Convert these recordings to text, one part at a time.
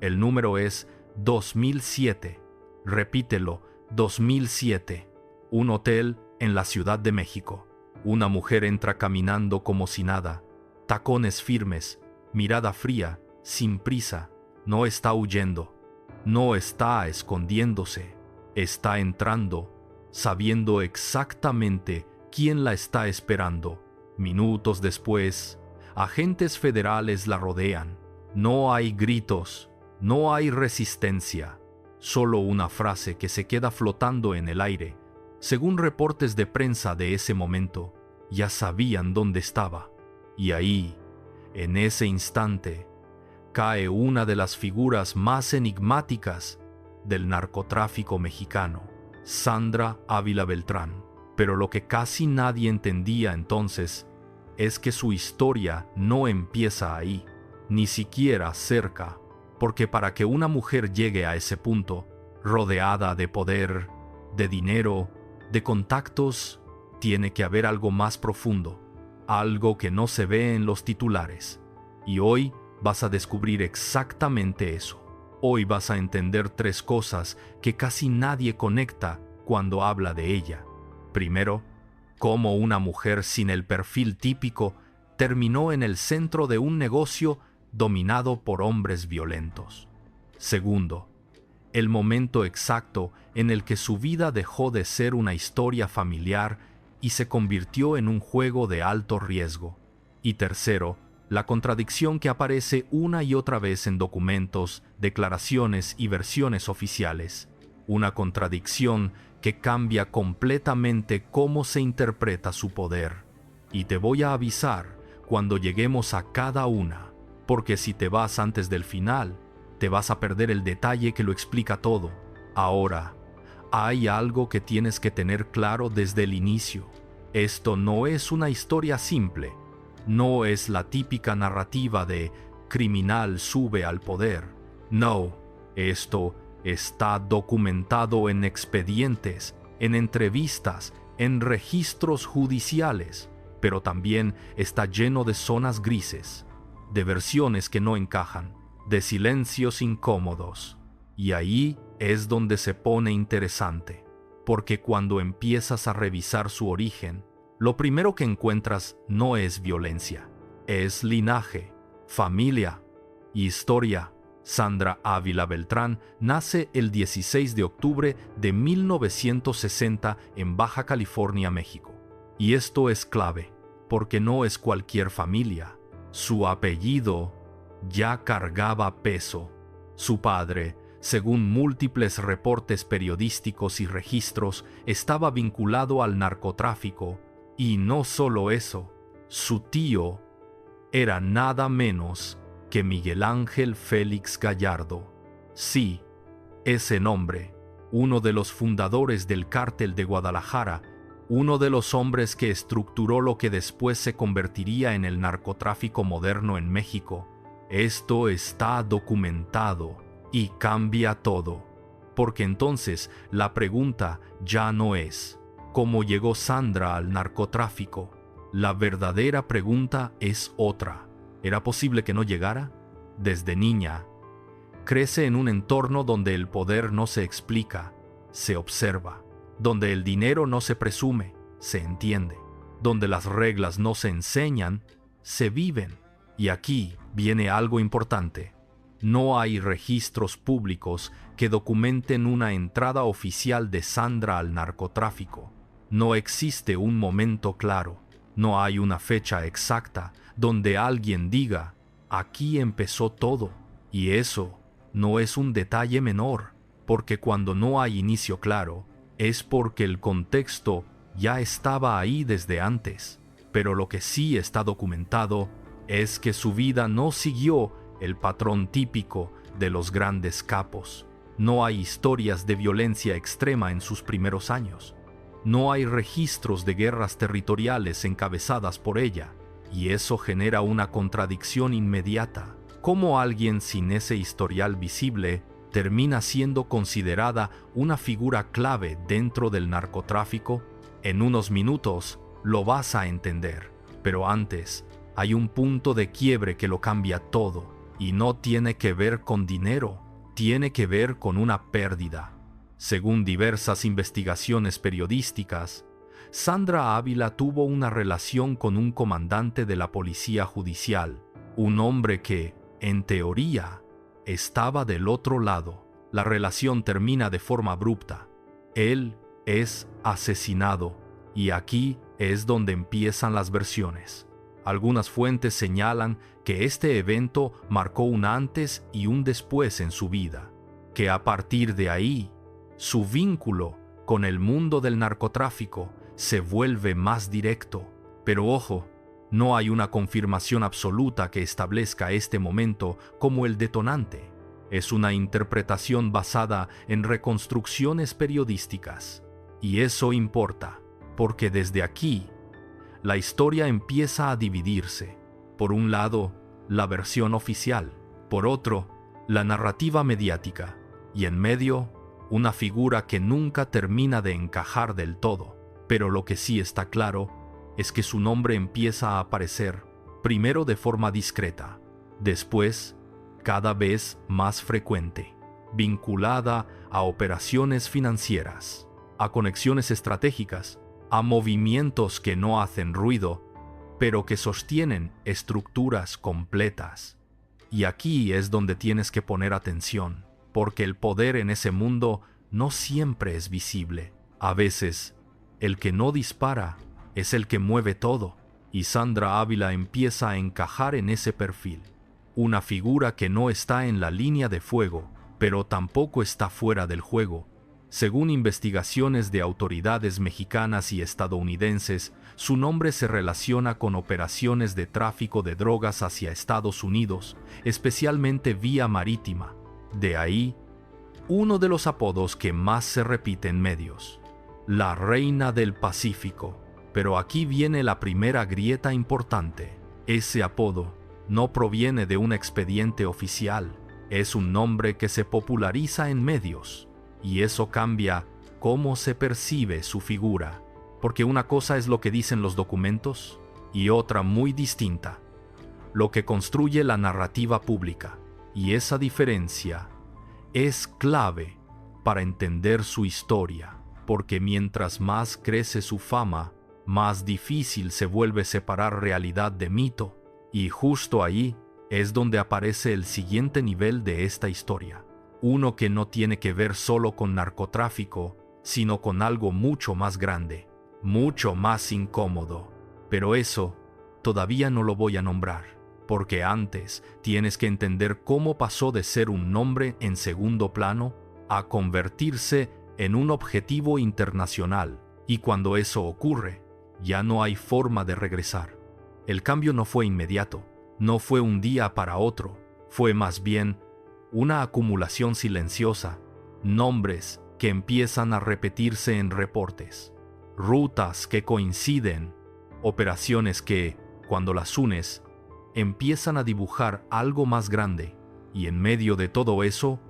El número es 2007. Repítelo, 2007. Un hotel en la Ciudad de México. Una mujer entra caminando como si nada, tacones firmes, mirada fría, sin prisa. No está huyendo, no está escondiéndose, está entrando, sabiendo exactamente quién la está esperando. Minutos después, agentes federales la rodean. No hay gritos, no hay resistencia, solo una frase que se queda flotando en el aire. Según reportes de prensa de ese momento, ya sabían dónde estaba. Y ahí, en ese instante, cae una de las figuras más enigmáticas del narcotráfico mexicano, Sandra Ávila Beltrán. Pero lo que casi nadie entendía entonces es que su historia no empieza ahí, ni siquiera cerca, porque para que una mujer llegue a ese punto, rodeada de poder, de dinero, de contactos, tiene que haber algo más profundo, algo que no se ve en los titulares. Y hoy vas a descubrir exactamente eso. Hoy vas a entender 3 cosas que casi nadie conecta cuando habla de ella. Primero, cómo una mujer sin el perfil típico terminó en el centro de un negocio dominado por hombres violentos. Segundo, el momento exacto en el que su vida dejó de ser una historia familiar y se convirtió en un juego de alto riesgo. Y tercero, la contradicción que aparece una y otra vez en documentos, declaraciones y versiones oficiales. Una contradicción que cambia completamente cómo se interpreta su poder. Y te voy a avisar cuando lleguemos a cada una, porque si te vas antes del final, te vas a perder el detalle que lo explica todo. Ahora, hay algo que tienes que tener claro desde el inicio. Esto no es una historia simple. No es la típica narrativa de criminal sube al poder. No, esto está documentado en expedientes, en entrevistas, en registros judiciales, pero también está lleno de zonas grises, de versiones que no encajan, de silencios incómodos. Y ahí es donde se pone interesante, porque cuando empiezas a revisar su origen, lo primero que encuentras no es violencia, es linaje, familia, historia. Sandra Ávila Beltrán nace el 16 de octubre de 1960 en Baja California, México. Y esto es clave, porque no es cualquier familia. Su apellido ya cargaba peso. Su padre, según múltiples reportes periodísticos y registros, estaba vinculado al narcotráfico. Y no solo eso, su tío era nada menos que Miguel Ángel Félix Gallardo. Sí, ese nombre, uno de los fundadores del Cártel de Guadalajara, uno de los hombres que estructuró lo que después se convertiría en el narcotráfico moderno en México. Esto está documentado y cambia todo, porque entonces la pregunta ya no es ¿cómo llegó Sandra al narcotráfico? La verdadera pregunta es otra. ¿Era posible que no llegara? Desde niña, crece en un entorno donde el poder no se explica, se observa, donde el dinero no se presume, se entiende, donde las reglas no se enseñan, se viven. Y aquí viene algo importante. No hay registros públicos que documenten una entrada oficial de Sandra al narcotráfico. No existe un momento claro, no hay una fecha exacta donde alguien diga, aquí empezó todo. Y eso no es un detalle menor, porque cuando no hay inicio claro, es porque el contexto ya estaba ahí desde antes. Pero lo que sí está documentado es que su vida no siguió el patrón típico de los grandes capos. No hay historias de violencia extrema en sus primeros años. No hay registros de guerras territoriales encabezadas por ella, y eso genera una contradicción inmediata. ¿Cómo alguien sin ese historial visible termina siendo considerada una figura clave dentro del narcotráfico? En unos minutos lo vas a entender, pero antes hay un punto de quiebre que lo cambia todo. y no tiene que ver con dinero, tiene que ver con una pérdida. Según diversas investigaciones periodísticas, Sandra Ávila tuvo una relación con un comandante de la policía judicial, un hombre que, en teoría, estaba del otro lado. La relación termina de forma abrupta. Él es asesinado, y aquí es donde empiezan las versiones. Algunas fuentes señalan que este evento marcó un antes y un después en su vida, que a partir de ahí, su vínculo con el mundo del narcotráfico se vuelve más directo. Pero ojo, no hay una confirmación absoluta que establezca este momento como el detonante. Es una interpretación basada en reconstrucciones periodísticas. Y eso importa, porque desde aquí, la historia empieza a dividirse. Por un lado, la versión oficial. Por otro, la narrativa mediática. Y en medio, una figura que nunca termina de encajar del todo. Pero lo que sí está claro es que su nombre empieza a aparecer, primero de forma discreta, después cada vez más frecuente, vinculada a operaciones financieras, a conexiones estratégicas, a movimientos que no hacen ruido, pero que sostienen estructuras completas. Y aquí es donde tienes que poner atención, porque el poder en ese mundo no siempre es visible. A veces, el que no dispara es el que mueve todo, y Sandra Ávila empieza a encajar en ese perfil. Una figura que no está en la línea de fuego, pero tampoco está fuera del juego. Según investigaciones de autoridades mexicanas y estadounidenses, su nombre se relaciona con operaciones de tráfico de drogas hacia Estados Unidos, especialmente vía marítima. De ahí, uno de los apodos que más se repite en medios: la Reina del Pacífico. Pero aquí viene la primera grieta importante. Ese apodo no proviene de un expediente oficial, es un nombre que se populariza en medios, y eso cambia cómo se percibe su figura, porque una cosa es lo que dicen los documentos y otra muy distinta, lo que construye la narrativa pública, y esa diferencia es clave para entender su historia, porque mientras más crece su fama, más difícil se vuelve separar realidad de mito. Y justo ahí es donde aparece el siguiente nivel de esta historia. Uno que no tiene que ver solo con narcotráfico, sino con algo mucho más grande, mucho más incómodo. Pero eso todavía no lo voy a nombrar, porque antes tienes que entender cómo pasó de ser un nombre en segundo plano a convertirse en un objetivo internacional. Y cuando eso ocurre, ya no hay forma de regresar. El cambio no fue inmediato, no fue un día para otro, fue más bien una acumulación silenciosa, nombres que empiezan a repetirse en reportes, rutas que coinciden, operaciones que, cuando las unes, empiezan a dibujar algo más grande, y en medio de todo eso,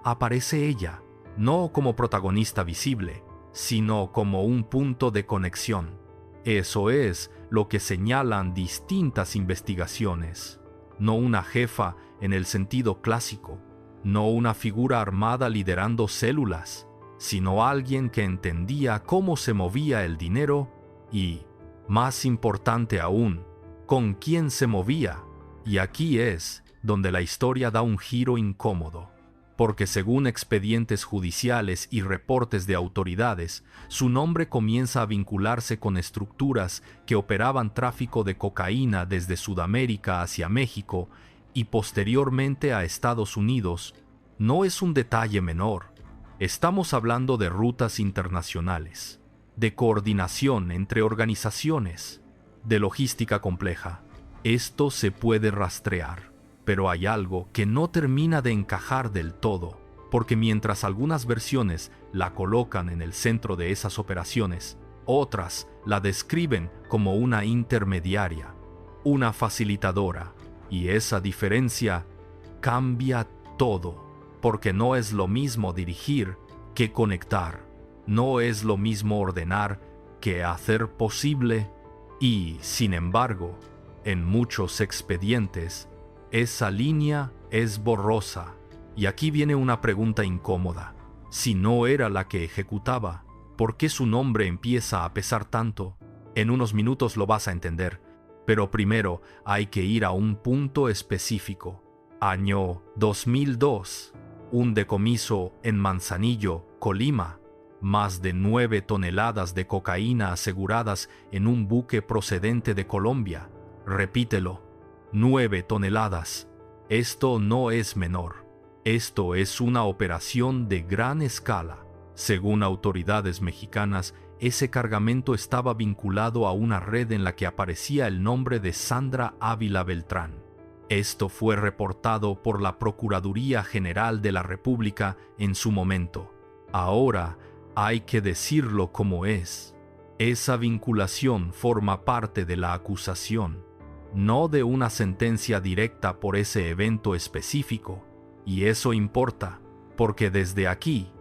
aparece ella, no como protagonista visible, sino como un punto de conexión. Eso es lo que señalan distintas investigaciones. No una jefa en el sentido clásico, no una figura armada liderando células, sino alguien que entendía cómo se movía el dinero y, más importante aún, con quién se movía. Y aquí es donde la historia da un giro incómodo, porque según expedientes judiciales y reportes de autoridades, su nombre comienza a vincularse con estructuras que operaban tráfico de cocaína desde Sudamérica hacia México y posteriormente a Estados Unidos. No es un detalle menor. Estamos hablando de rutas internacionales, de coordinación entre organizaciones, de logística compleja. Esto se puede rastrear. Pero hay algo que no termina de encajar del todo, porque mientras algunas versiones la colocan en el centro de esas operaciones, otras la describen como una intermediaria, una facilitadora, y esa diferencia cambia todo, porque no es lo mismo dirigir que conectar, no es lo mismo ordenar que hacer posible, y, sin embargo, en muchos expedientes, Esa línea es borrosa. Y aquí viene una pregunta incómoda. Si no era la que ejecutaba, ¿por qué su nombre empieza a pesar tanto? En unos minutos lo vas a entender, pero primero hay que ir a un punto específico. Año 2002. Un decomiso en Manzanillo, Colima. Más de 9 toneladas de cocaína aseguradas en un buque procedente de Colombia. Repítelo. 9 toneladas. Esto no es menor. Esto es una operación de gran escala. Según autoridades mexicanas, ese cargamento estaba vinculado a una red en la que aparecía el nombre de Sandra Ávila Beltrán. Esto fue reportado por la Procuraduría General de la República en su momento. Ahora hay que decirlo como es. Esa vinculación forma parte de la acusación, no de una sentencia directa por ese evento específico. Y eso importa, porque desde aquí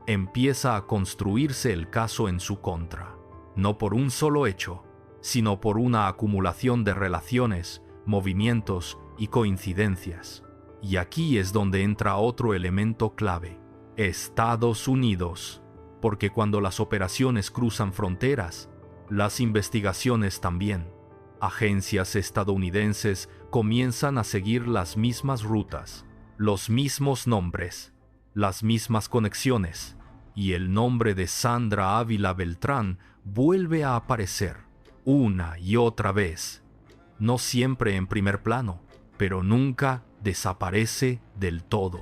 empieza a construirse el caso en su contra, no por un solo hecho, sino por una acumulación de relaciones, movimientos y coincidencias. Y aquí es donde entra otro elemento clave: Estados Unidos, porque cuando las operaciones cruzan fronteras, las investigaciones también. Agencias estadounidenses comienzan a seguir las mismas rutas, los mismos nombres, las mismas conexiones, y el nombre de Sandra Ávila Beltrán vuelve a aparecer una y otra vez. No siempre en primer plano, pero nunca desaparece del todo.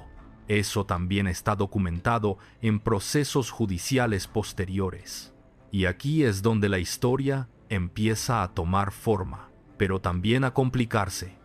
Eso también está documentado en procesos judiciales posteriores. Y aquí es donde la historia empieza a tomar forma, pero también a complicarse,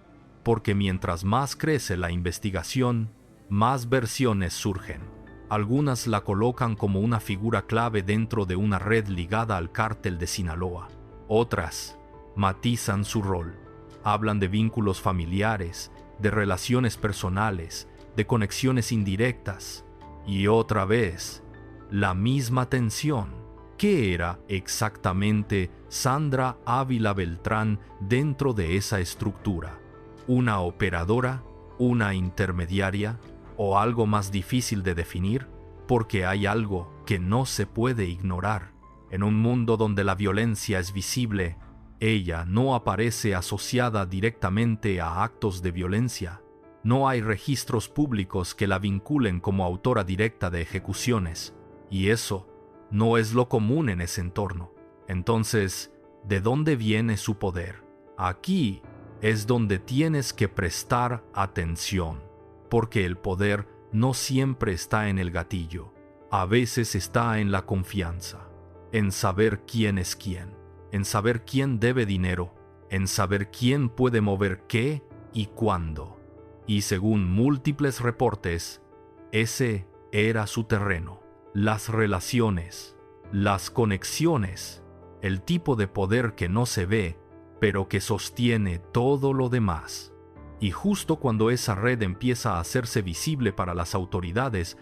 porque mientras más crece la investigación, más versiones surgen. Algunas la colocan como una figura clave dentro de una red ligada al cártel de Sinaloa. Otras matizan su rol. Hablan de vínculos familiares, de relaciones personales, de conexiones indirectas. Y otra vez, la misma tensión. ¿Qué era exactamente Sandra Ávila Beltrán dentro de esa estructura? ¿Una operadora? ¿Una intermediaria? ¿O algo más difícil de definir? Porque hay algo que no se puede ignorar. En un mundo donde la violencia es visible, ella no aparece asociada directamente a actos de violencia. No hay registros públicos que la vinculen como autora directa de ejecuciones, y eso no es lo común en ese entorno. Entonces, ¿de dónde viene su poder? Aquí es donde tienes que prestar atención, porque el poder no siempre está en el gatillo. A veces está en la confianza, en saber quién es quién, en saber quién debe dinero, en saber quién puede mover qué y cuándo. Y según múltiples reportes, ese era su terreno. Las relaciones, las conexiones, el tipo de poder que no se ve, pero que sostiene todo lo demás. Y justo cuando esa red empieza a hacerse visible para las autoridades,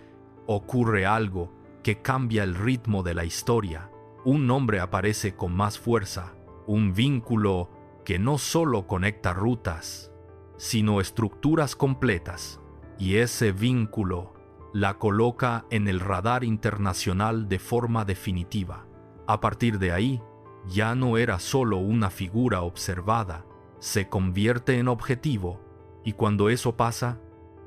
ocurre algo que cambia el ritmo de la historia. Un nombre aparece con más fuerza, un vínculo que no solo conecta rutas, sino estructuras completas. Y ese vínculo la coloca en el radar internacional de forma definitiva. A partir de ahí, ya no era solo una figura observada, se convierte en objetivo, y cuando eso pasa,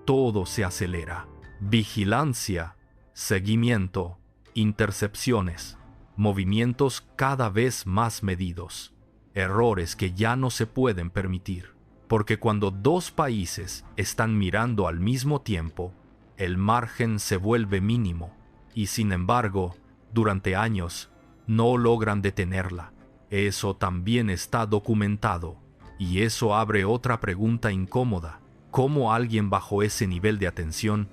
todo se acelera. Vigilancia, seguimiento, intercepciones, movimientos cada vez más medidos, errores que ya no se pueden permitir, porque cuando dos países están mirando al mismo tiempo, el margen se vuelve mínimo, y sin embargo, durante años, no logran detenerla. Eso también está documentado, y eso abre otra pregunta incómoda. ¿Cómo alguien bajo ese nivel de atención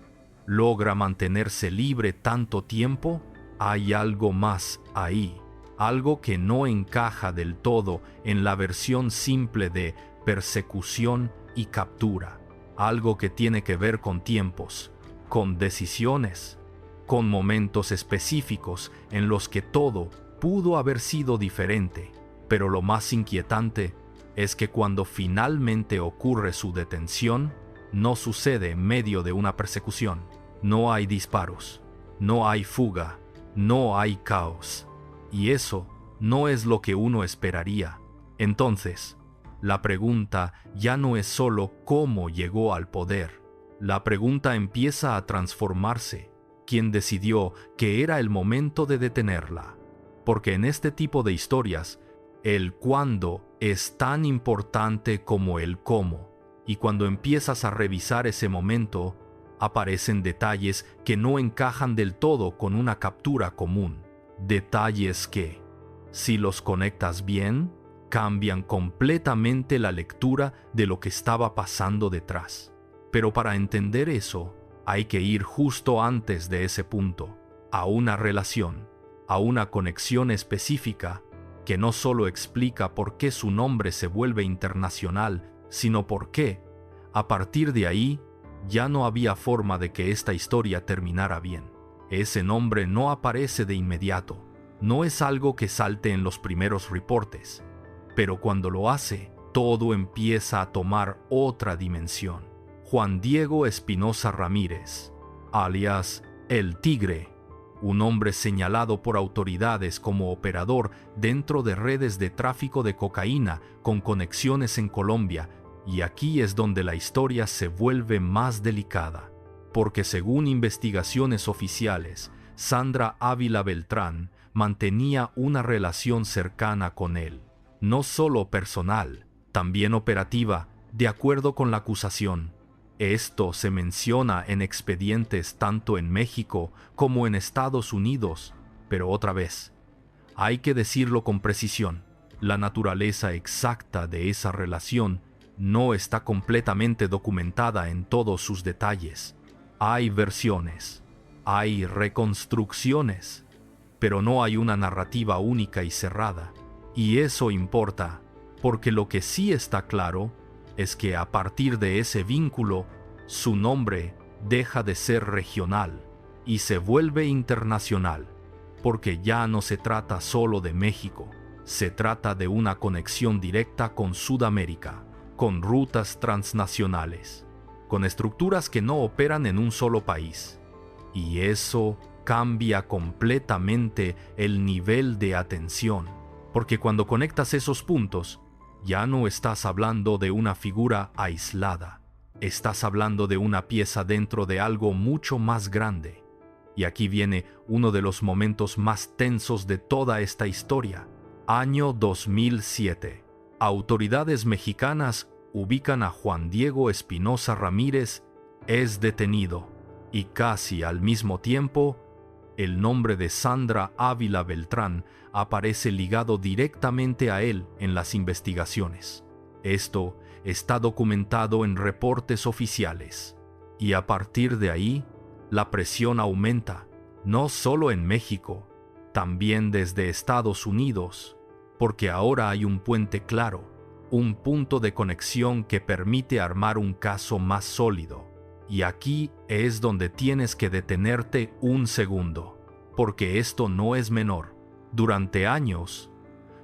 logra mantenerse libre tanto tiempo? Hay algo más ahí, algo que no encaja del todo en la versión simple de persecución y captura, algo que tiene que ver con tiempos, con decisiones, con momentos específicos en los que todo pudo haber sido diferente. Pero lo más inquietante es que cuando finalmente ocurre su detención, no sucede en medio de una persecución. No hay disparos, no hay fuga, no hay caos. Y eso no es lo que uno esperaría. Entonces, la pregunta ya no es solo cómo llegó al poder. La pregunta empieza a transformarse. ¿Quién decidió que era el momento de detenerla? Porque en este tipo de historias, el cuándo es tan importante como el cómo. Y cuando empiezas a revisar ese momento, aparecen detalles que no encajan del todo con una captura común. Detalles que, si los conectas bien, cambian completamente la lectura de lo que estaba pasando detrás. Pero para entender eso, hay que ir justo antes de ese punto, a una relación, a una conexión específica que no solo explica por qué su nombre se vuelve internacional, sino por qué, a partir de ahí, ya no había forma de que esta historia terminara bien. Ese nombre no aparece de inmediato, no es algo que salte en los primeros reportes, pero cuando lo hace, todo empieza a tomar otra dimensión. Juan Diego Espinosa Ramírez, alias El Tigre, un hombre señalado por autoridades como operador dentro de redes de tráfico de cocaína con conexiones en Colombia, y aquí es donde la historia se vuelve más delicada, porque según investigaciones oficiales, Sandra Ávila Beltrán mantenía una relación cercana con él, no solo personal, también operativa, de acuerdo con la acusación. Esto se menciona en expedientes tanto en México como en Estados Unidos, pero otra vez, hay que decirlo con precisión, la naturaleza exacta de esa relación no está completamente documentada en todos sus detalles. Hay versiones, hay reconstrucciones, pero no hay una narrativa única y cerrada. Y eso importa, porque lo que sí está claro es que a partir de ese vínculo, su nombre deja de ser regional y se vuelve internacional, porque ya no se trata solo de México, se trata de una conexión directa con Sudamérica, con rutas transnacionales, con estructuras que no operan en un solo país. Y eso cambia completamente el nivel de atención, porque cuando conectas esos puntos, ya no estás hablando de una figura aislada, estás hablando de una pieza dentro de algo mucho más grande. Y aquí viene uno de los momentos más tensos de toda esta historia. Año 2007. Autoridades mexicanas ubican a Juan Diego Espinosa Ramírez, es detenido, y casi al mismo tiempo, el nombre de Sandra Ávila Beltrán aparece ligado directamente a él en las investigaciones. Esto está documentado en reportes oficiales. Y a partir de ahí, la presión aumenta, no solo en México, también desde Estados Unidos, porque ahora hay un puente claro, un punto de conexión que permite armar un caso más sólido. Y aquí es donde tienes que detenerte un segundo, porque esto no es menor. Durante años,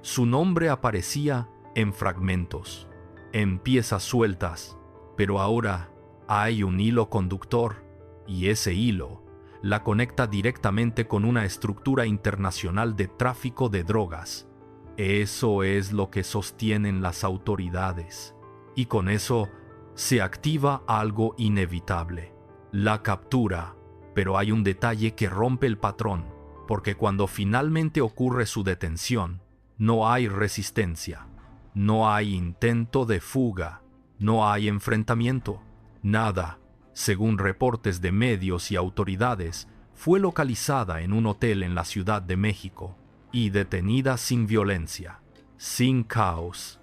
su nombre aparecía en fragmentos, en piezas sueltas, pero ahora hay un hilo conductor, y ese hilo la conecta directamente con una estructura internacional de tráfico de drogas. Eso es lo que sostienen las autoridades, y con eso se activa algo inevitable, la captura. Pero hay un detalle que rompe el patrón, porque cuando finalmente ocurre su detención, no hay resistencia, no hay intento de fuga, no hay enfrentamiento, nada. Según reportes de medios y autoridades, fue localizada en un hotel en la Ciudad de México y detenida sin violencia, sin caos,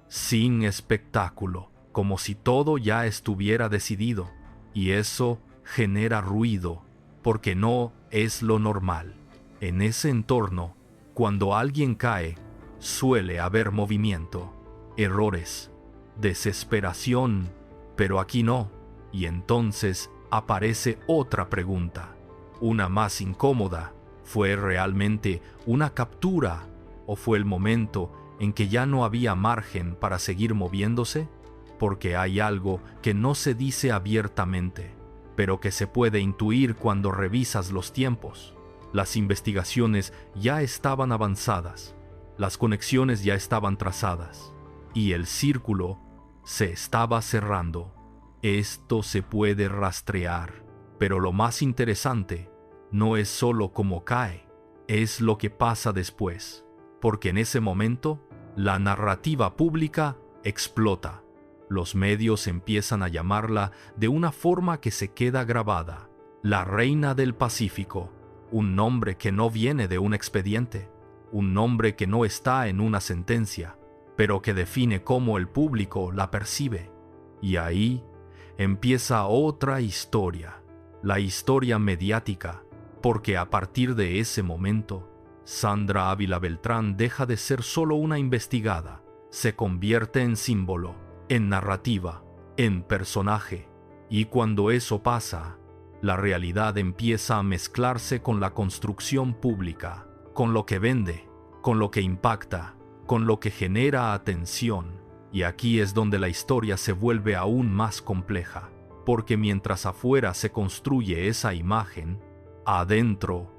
sin espectáculo, como si todo ya estuviera decidido. Y eso genera ruido, porque no es lo normal. En ese entorno, cuando alguien cae, suele haber movimiento, errores, desesperación, pero aquí no. Y entonces aparece otra pregunta, una más incómoda. ¿Fue realmente una captura o fue el momento en que ya no había margen para seguir moviéndose? Porque hay algo que no se dice abiertamente, pero que se puede intuir cuando revisas los tiempos. Las investigaciones ya estaban avanzadas, las conexiones ya estaban trazadas, y el círculo se estaba cerrando. Esto se puede rastrear, pero lo más interesante no es solo cómo cae, es lo que pasa después, porque en ese momento la narrativa pública explota. Los medios empiezan a llamarla de una forma que se queda grabada: la Reina del Pacífico, un nombre que no viene de un expediente, un nombre que no está en una sentencia, pero que define cómo el público la percibe. Y ahí empieza otra historia, la historia mediática, porque a partir de ese momento, Sandra Ávila Beltrán deja de ser solo una investigada, se convierte en símbolo, en narrativa, en personaje. Y cuando eso pasa, la realidad empieza a mezclarse con la construcción pública, con lo que vende, con lo que impacta, con lo que genera atención. Y aquí es donde la historia se vuelve aún más compleja, porque mientras afuera se construye esa imagen, adentro,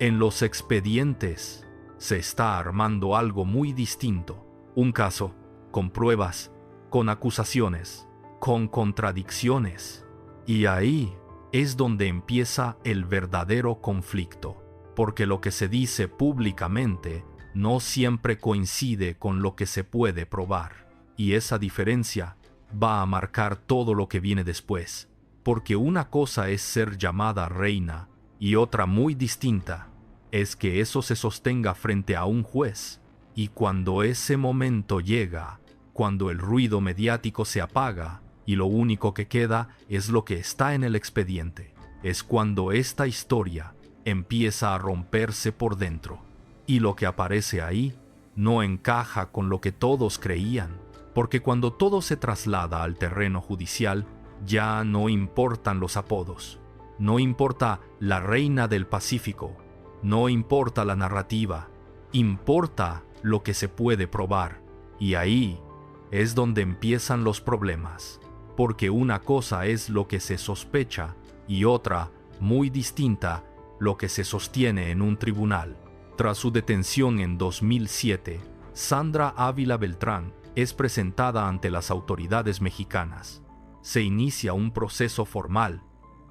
en los expedientes, se está armando algo muy distinto. Un caso, con pruebas, con acusaciones, con contradicciones. Y ahí es donde empieza el verdadero conflicto, porque lo que se dice públicamente no siempre coincide con lo que se puede probar. Y esa diferencia va a marcar todo lo que viene después, porque una cosa es ser llamada reina y otra muy distinta es que eso se sostenga frente a un juez. Y cuando ese momento llega, cuando el ruido mediático se apaga y lo único que queda es lo que está en el expediente, es cuando esta historia empieza a romperse por dentro. Y lo que aparece ahí no encaja con lo que todos creían, porque cuando todo se traslada al terreno judicial, ya no importan los apodos, no importa la Reina del Pacífico, no importa la narrativa, importa lo que se puede probar. Y ahí es donde empiezan los problemas, porque una cosa es lo que se sospecha y otra, muy distinta, lo que se sostiene en un tribunal. Tras su detención en 2007, Sandra Ávila Beltrán es presentada ante las autoridades mexicanas. Se inicia un proceso formal,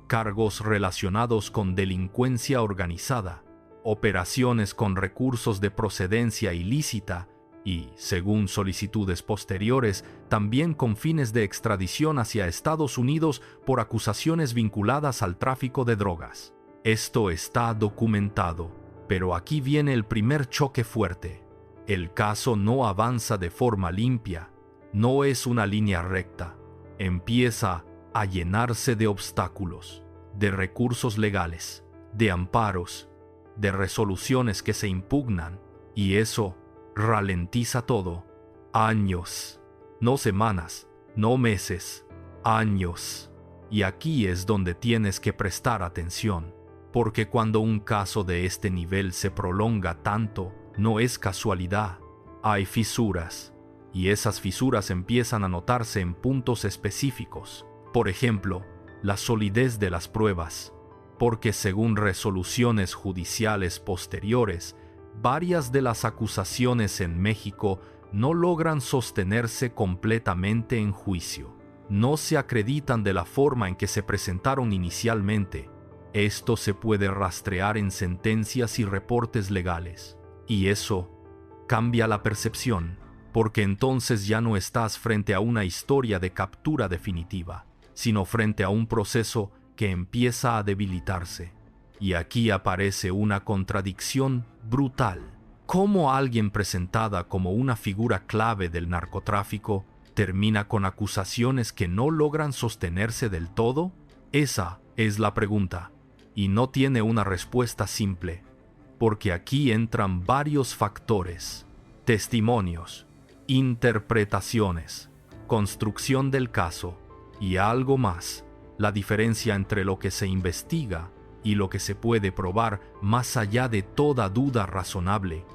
cargos relacionados con delincuencia organizada, operaciones con recursos de procedencia ilícita y, según solicitudes posteriores, también con fines de extradición hacia Estados Unidos por acusaciones vinculadas al tráfico de drogas. Esto está documentado, pero aquí viene el primer choque fuerte. El caso no avanza de forma limpia, no es una línea recta. Empieza a llenarse de obstáculos, de recursos legales, de amparos, de resoluciones que se impugnan, y eso ralentiza todo. Años, no semanas, no meses, años. Y aquí es donde tienes que prestar atención, porque cuando un caso de este nivel se prolonga tanto, no es casualidad, hay fisuras, y esas fisuras empiezan a notarse en puntos específicos. Por ejemplo, la solidez de las pruebas, porque según resoluciones judiciales posteriores, varias de las acusaciones en México no logran sostenerse completamente en juicio. No se acreditan de la forma en que se presentaron inicialmente. Esto se puede rastrear en sentencias y reportes legales. Y eso cambia la percepción, porque entonces ya no estás frente a una historia de captura definitiva, sino frente a un proceso que empieza a debilitarse. Y aquí aparece una contradicción brutal. ¿Cómo alguien presentada como una figura clave del narcotráfico termina con acusaciones que no logran sostenerse del todo? Esa es la pregunta, y no tiene una respuesta simple, porque aquí entran varios factores: testimonios, interpretaciones, construcción del caso y algo más: la diferencia entre lo que se investiga y lo que se puede probar más allá de toda duda razonable.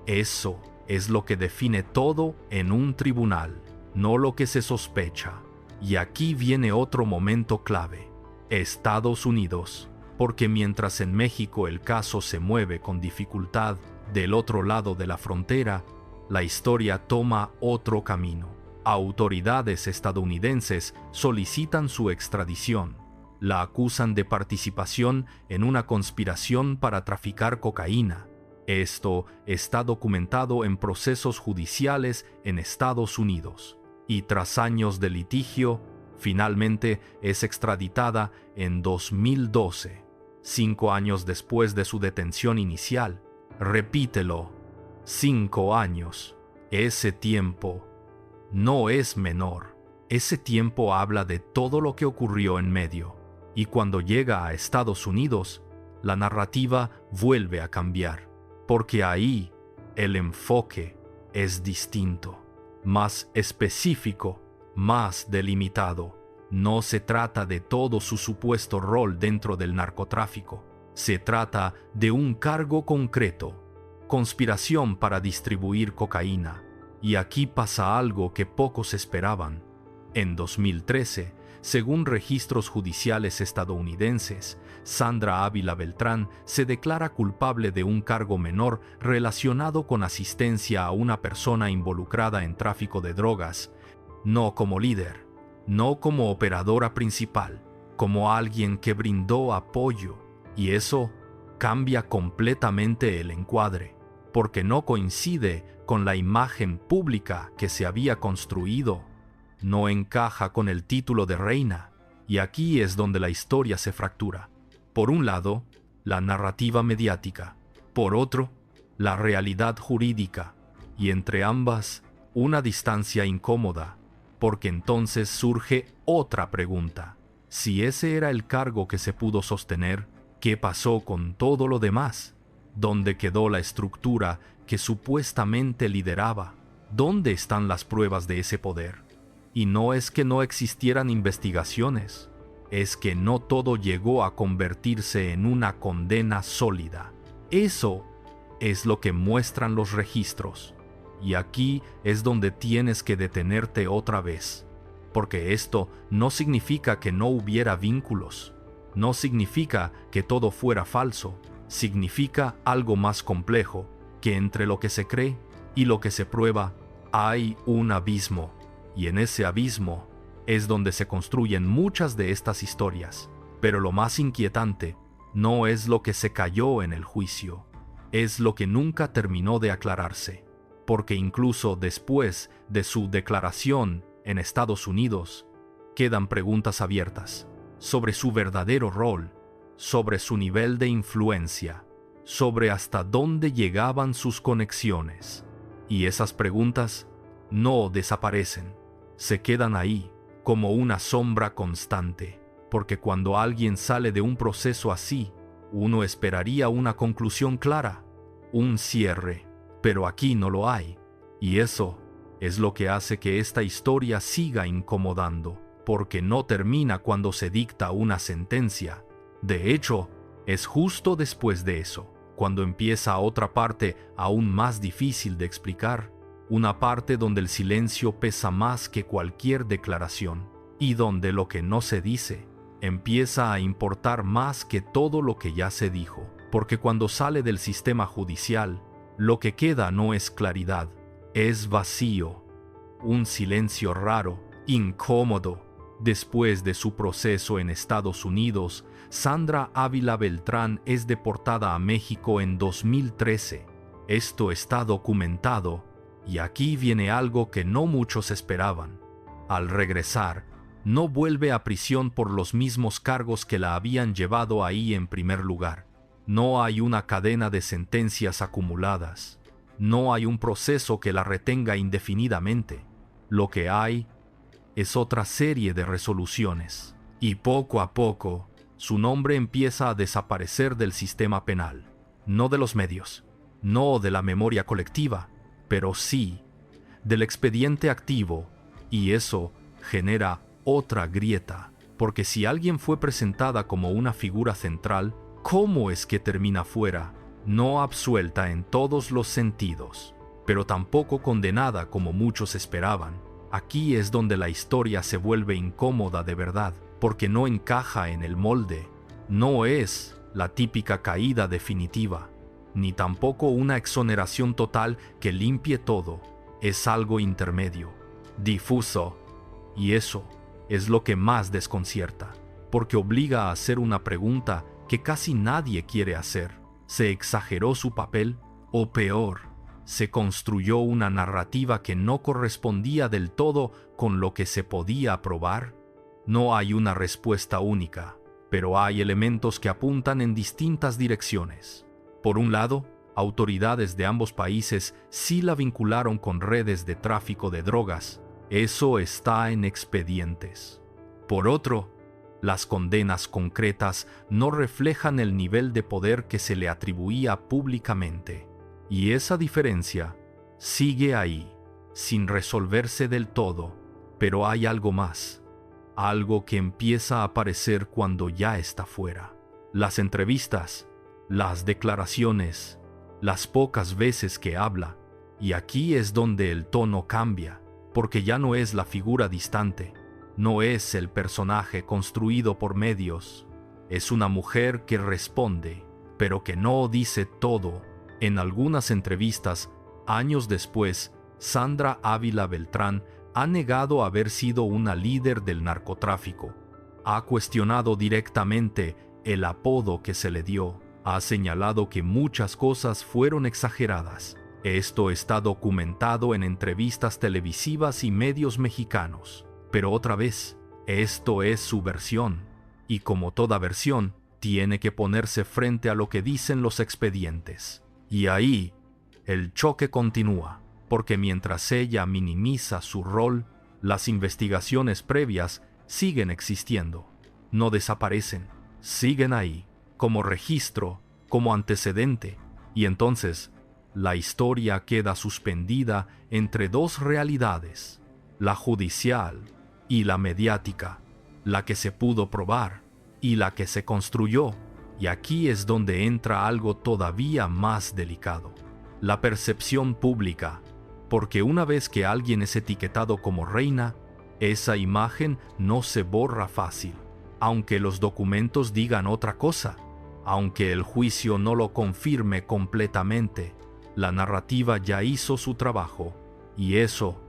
Eso es lo que define todo en un tribunal, no lo que se sospecha. Y aquí viene otro momento clave: Estados Unidos. Porque mientras en México el caso se mueve con dificultad del otro lado de la frontera, la historia toma otro camino. Autoridades estadounidenses solicitan su extradición. La acusan de participación en una conspiración para traficar cocaína. Esto está documentado en procesos judiciales en Estados Unidos. Y tras años de litigio, finalmente es extraditada en 2012, 5 años después de su detención inicial. Repítelo, 5 años. Ese tiempo no es menor. Ese tiempo habla de todo lo que ocurrió en medio. Y cuando llega a Estados Unidos, la narrativa vuelve a cambiar, porque ahí el enfoque es distinto, más específico, más delimitado. No se trata de todo su supuesto rol dentro del narcotráfico. Se trata de un cargo concreto: conspiración para distribuir cocaína. Y aquí pasa algo que pocos esperaban. En 2013, según registros judiciales estadounidenses, Sandra Ávila Beltrán se declara culpable de un cargo menor relacionado con asistencia a una persona involucrada en tráfico de drogas, no como líder, no como operadora principal, como alguien que brindó apoyo. Y eso cambia completamente el encuadre, porque no coincide con la imagen pública que se había construido. No encaja con el título de reina, y aquí es donde la historia se fractura. Por un lado, la narrativa mediática; por otro, la realidad jurídica, y entre ambas, una distancia incómoda, porque entonces surge otra pregunta. Si ese era el cargo que se pudo sostener, ¿qué pasó con todo lo demás? ¿Dónde quedó la estructura que supuestamente lideraba? ¿Dónde están las pruebas de ese poder? Y no es que no existieran investigaciones, es que no todo llegó a convertirse en una condena sólida. Eso es lo que muestran los registros. Y aquí es donde tienes que detenerte otra vez, porque esto no significa que no hubiera vínculos, no significa que todo fuera falso, significa algo más complejo, que entre lo que se cree y lo que se prueba hay un abismo. Y en ese abismo es donde se construyen muchas de estas historias. Pero lo más inquietante no es lo que se cayó en el juicio, es lo que nunca terminó de aclararse. Porque incluso después de su declaración en Estados Unidos, quedan preguntas abiertas sobre su verdadero rol, sobre su nivel de influencia, sobre hasta dónde llegaban sus conexiones. Y esas preguntas no desaparecen. Se quedan ahí, como una sombra constante, porque cuando alguien sale de un proceso así, uno esperaría una conclusión clara, un cierre, pero aquí no lo hay. Y eso es lo que hace que esta historia siga incomodando, porque no termina cuando se dicta una sentencia. De hecho, es justo después de eso, cuando empieza otra parte aún más difícil de explicar. Una parte donde el silencio pesa más que cualquier declaración, y donde lo que no se dice empieza a importar más que todo lo que ya se dijo, porque cuando sale del sistema judicial, lo que queda no es claridad, es vacío, un silencio raro, incómodo. Después de su proceso en Estados Unidos, Sandra Ávila Beltrán es deportada a México en 2013. Esto está documentado. Y aquí viene algo que no muchos esperaban. Al regresar, no vuelve a prisión por los mismos cargos que la habían llevado ahí en primer lugar. No hay una cadena de sentencias acumuladas. No hay un proceso que la retenga indefinidamente. Lo que hay es otra serie de resoluciones. Y poco a poco, su nombre empieza a desaparecer del sistema penal. No de los medios, no de la memoria colectiva, pero sí del expediente activo, y eso genera otra grieta, porque si alguien fue presentada como una figura central, ¿cómo es que termina fuera, no absuelta en todos los sentidos? pero tampoco condenada como muchos esperaban. Aquí es donde la historia se vuelve incómoda de verdad, porque no encaja en el molde. No es la típica caída definitiva, ni tampoco una exoneración total que limpie todo. Es algo intermedio, difuso, y eso es lo que más desconcierta, porque obliga a hacer una pregunta que casi nadie quiere hacer. ¿Se exageró su papel? O peor, se construyó una narrativa que no correspondía del todo con lo que se podía probar. No hay una respuesta única, pero hay elementos que apuntan en distintas direcciones. Por un lado, autoridades de ambos países sí la vincularon con redes de tráfico de drogas. Eso está en expedientes. Por otro, las condenas concretas no reflejan el nivel de poder que se le atribuía públicamente. Y esa diferencia sigue ahí, sin resolverse del todo, pero hay algo más, algo que empieza a aparecer cuando ya está fuera. Las entrevistas, las declaraciones, las pocas veces que habla, y aquí es donde el tono cambia, porque ya no es la figura distante, no es el personaje construido por medios, es una mujer que responde, pero que no dice todo. En algunas entrevistas, años después, Sandra Ávila Beltrán ha negado haber sido una líder del narcotráfico. Ha cuestionado directamente el apodo que se le dio. Ha señalado que muchas cosas fueron exageradas. Esto está documentado en entrevistas televisivas y medios mexicanos. Pero otra vez, esto es su versión. Y como toda versión, tiene que ponerse frente a lo que dicen los expedientes. Y ahí, el choque continúa, porque mientras ella minimiza su rol, las investigaciones previas siguen existiendo. No desaparecen, siguen ahí, como registro, como antecedente, y entonces la historia queda suspendida entre dos realidades, la judicial y la mediática, la que se pudo probar y la que se construyó. Y aquí es donde entra algo todavía más delicado, la percepción pública, porque una vez que alguien es etiquetado como reina, esa imagen no se borra fácil, aunque los documentos digan otra cosa, aunque el juicio no lo confirme completamente. La narrativa ya hizo su trabajo, y eso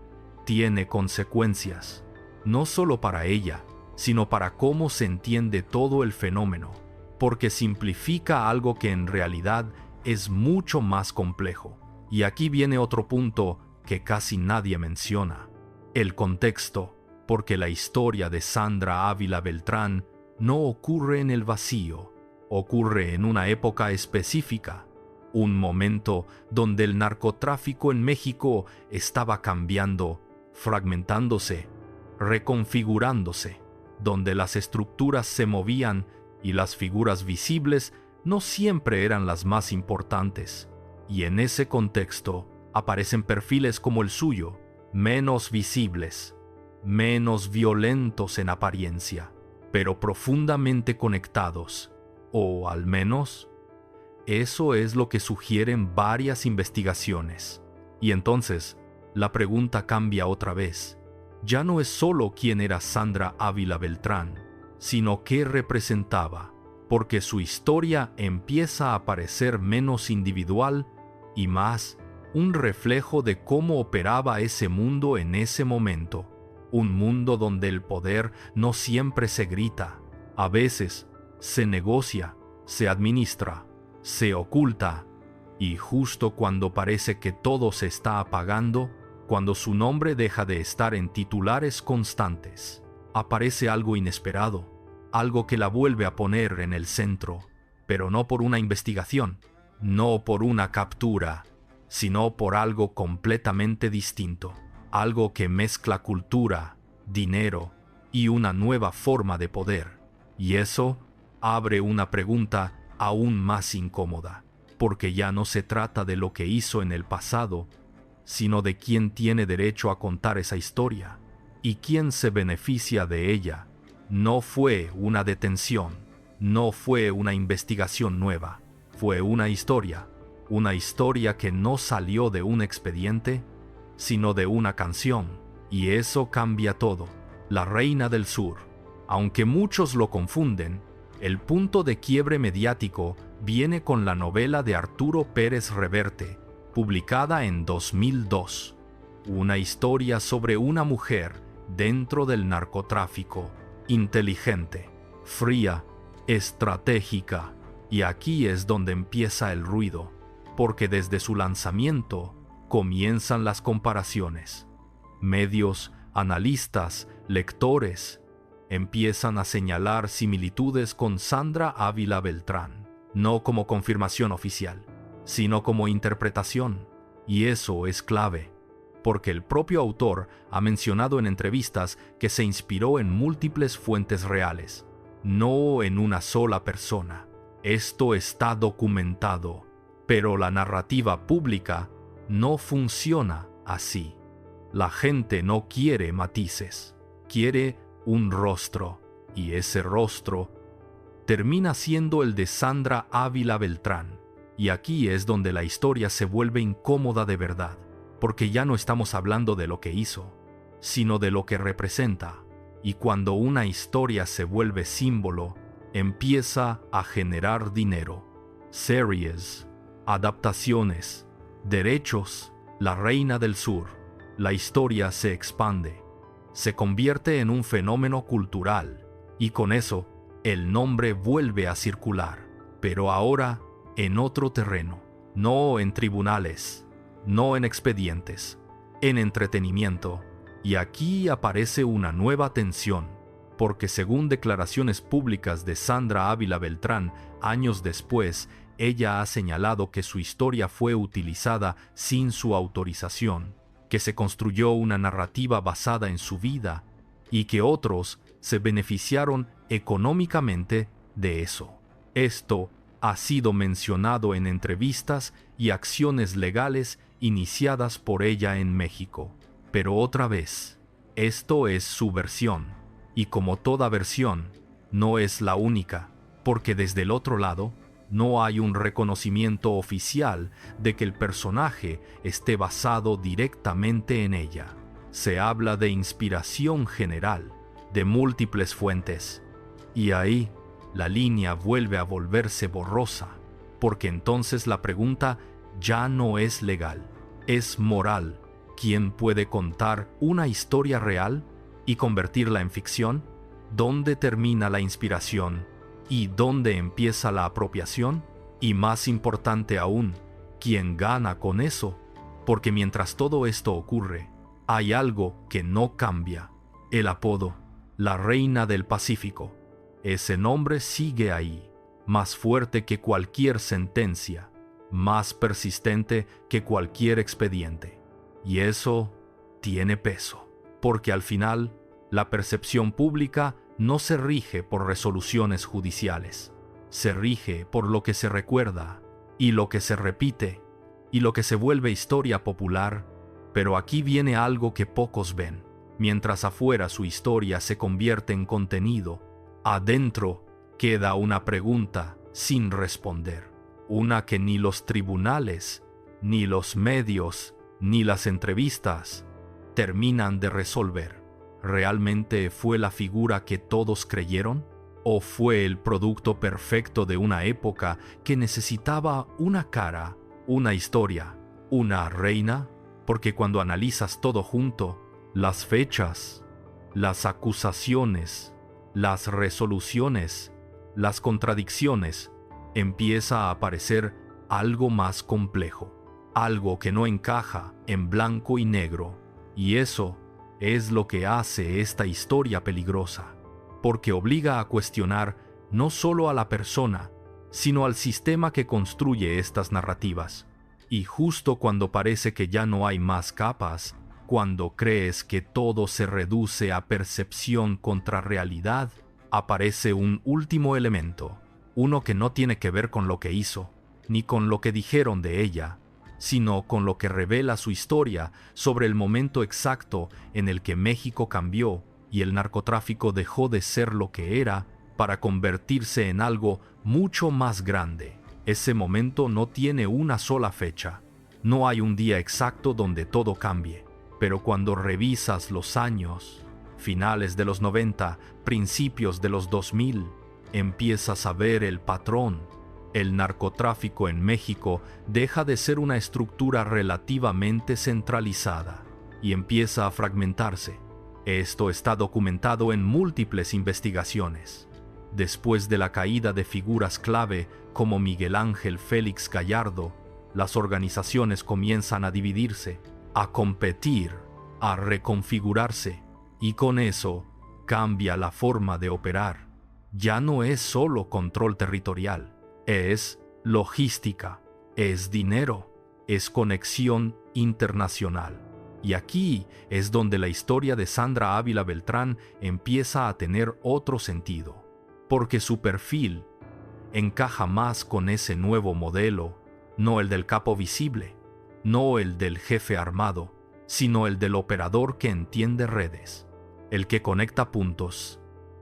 tiene consecuencias, no solo para ella, sino para cómo se entiende todo el fenómeno, porque simplifica algo que en realidad es mucho más complejo. Y aquí viene otro punto que casi nadie menciona: el contexto, porque la historia de Sandra Ávila Beltrán no ocurre en el vacío, ocurre en una época específica, un momento donde el narcotráfico en México estaba cambiando, fragmentándose, reconfigurándose, donde las estructuras se movían y las figuras visibles no siempre eran las más importantes. Y en ese contexto aparecen perfiles como el suyo, menos visibles, menos violentos en apariencia, pero profundamente conectados, o al menos eso es lo que sugieren varias investigaciones. Y entonces la pregunta cambia otra vez. Ya no es solo quién era Sandra Ávila Beltrán, sino qué representaba, porque su historia empieza a parecer menos individual y más un reflejo de cómo operaba ese mundo en ese momento. Un mundo donde el poder no siempre se grita, a veces se negocia, se administra, se oculta, y justo cuando parece que todo se está apagando, cuando su nombre deja de estar en titulares constantes, aparece algo inesperado, algo que la vuelve a poner en el centro, pero no por una investigación, no por una captura, sino por algo completamente distinto, algo que mezcla cultura, dinero y una nueva forma de poder. Y eso abre una pregunta aún más incómoda, porque ya no se trata de lo que hizo en el pasado, sino de quién tiene derecho a contar esa historia y quién se beneficia de ella. No fue una detención, no fue una investigación nueva, fue una historia, una historia que no salió de un expediente, sino de una canción, y eso cambia todo. La Reina del Sur. Aunque muchos lo confunden, el punto de quiebre mediático viene con la novela de Arturo Pérez Reverte, publicada en 2002. Una historia sobre una mujer dentro del narcotráfico, inteligente, fría, estratégica. Y aquí es donde empieza el ruido, porque desde su lanzamiento comienzan las comparaciones. Medios, analistas, lectores empiezan a señalar similitudes con Sandra Ávila Beltrán, no como confirmación oficial, sino como interpretación. Y eso es clave, porque el propio autor ha mencionado en entrevistas que se inspiró en múltiples fuentes reales, no en una sola persona. Esto está documentado, pero la narrativa pública no funciona así. La gente no quiere matices, quiere un rostro, y ese rostro termina siendo el de Sandra Ávila Beltrán. Y aquí es donde la historia se vuelve incómoda de verdad, porque ya no estamos hablando de lo que hizo, sino de lo que representa. Y cuando una historia se vuelve símbolo, empieza a generar dinero. Series, adaptaciones, derechos, La Reina del Sur. La historia se expande, se convierte en un fenómeno cultural, y con eso, el nombre vuelve a circular, pero ahora en otro terreno, no en tribunales, no en expedientes, en entretenimiento. Y aquí aparece una nueva tensión, porque según declaraciones públicas de Sandra Ávila Beltrán, años después, ella ha señalado que su historia fue utilizada sin su autorización, que se construyó una narrativa basada en su vida y que otros se beneficiaron económicamente de eso. Esto ha sido mencionado en entrevistas y acciones legales iniciadas por ella en México. Pero otra vez, esto es su versión, y como toda versión, no es la única, porque desde el otro lado, no hay un reconocimiento oficial de que el personaje esté basado directamente en ella. Se habla de inspiración general, de múltiples fuentes, y ahí la línea vuelve a volverse borrosa, porque entonces la pregunta ya no es legal, es moral. ¿Quién puede contar una historia real y convertirla en ficción? ¿Dónde termina la inspiración? ¿Y dónde empieza la apropiación? Y más importante aún, ¿quién gana con eso? Porque mientras todo esto ocurre, hay algo que no cambia. El apodo, la Reina del Pacífico. Ese nombre sigue ahí, más fuerte que cualquier sentencia, más persistente que cualquier expediente. Y eso tiene peso, porque al final, la percepción pública no se rige por resoluciones judiciales, se rige por lo que se recuerda, y lo que se repite, y lo que se vuelve historia popular. Pero aquí viene algo que pocos ven. Mientras afuera su historia se convierte en contenido, adentro queda una pregunta sin responder, una que ni los tribunales, ni los medios, ni las entrevistas terminan de resolver. ¿Realmente fue la figura que todos creyeron? ¿O fue el producto perfecto de una época que necesitaba una cara, una historia, una reina? Porque cuando analizas todo junto, las fechas, las acusaciones, las resoluciones, las contradicciones, empieza a aparecer algo más complejo, algo que no encaja en blanco y negro, y eso es lo que hace esta historia peligrosa, porque obliga a cuestionar no solo a la persona, sino al sistema que construye estas narrativas. Y justo cuando parece que ya no hay más capas, cuando crees que todo se reduce a percepción contra realidad, aparece un último elemento, uno que no tiene que ver con lo que hizo, ni con lo que dijeron de ella, sino con lo que revela su historia sobre el momento exacto en el que México cambió y el narcotráfico dejó de ser lo que era para convertirse en algo mucho más grande. Ese momento no tiene una sola fecha. No hay un día exacto donde todo cambie. Pero cuando revisas los años, finales de los 90, principios de los 2000, empiezas a ver el patrón. El narcotráfico en México deja de ser una estructura relativamente centralizada y empieza a fragmentarse. Esto está documentado en múltiples investigaciones. Después de la caída de figuras clave como Miguel Ángel Félix Gallardo, las organizaciones comienzan a dividirse, a competir, a reconfigurarse, y con eso cambia la forma de operar. Ya no es solo control territorial, es logística, es dinero, es conexión internacional. Y aquí es donde la historia de Sandra Ávila Beltrán empieza a tener otro sentido, porque su perfil encaja más con ese nuevo modelo, no el del capo visible, no el del jefe armado, sino el del operador que entiende redes, el que conecta puntos.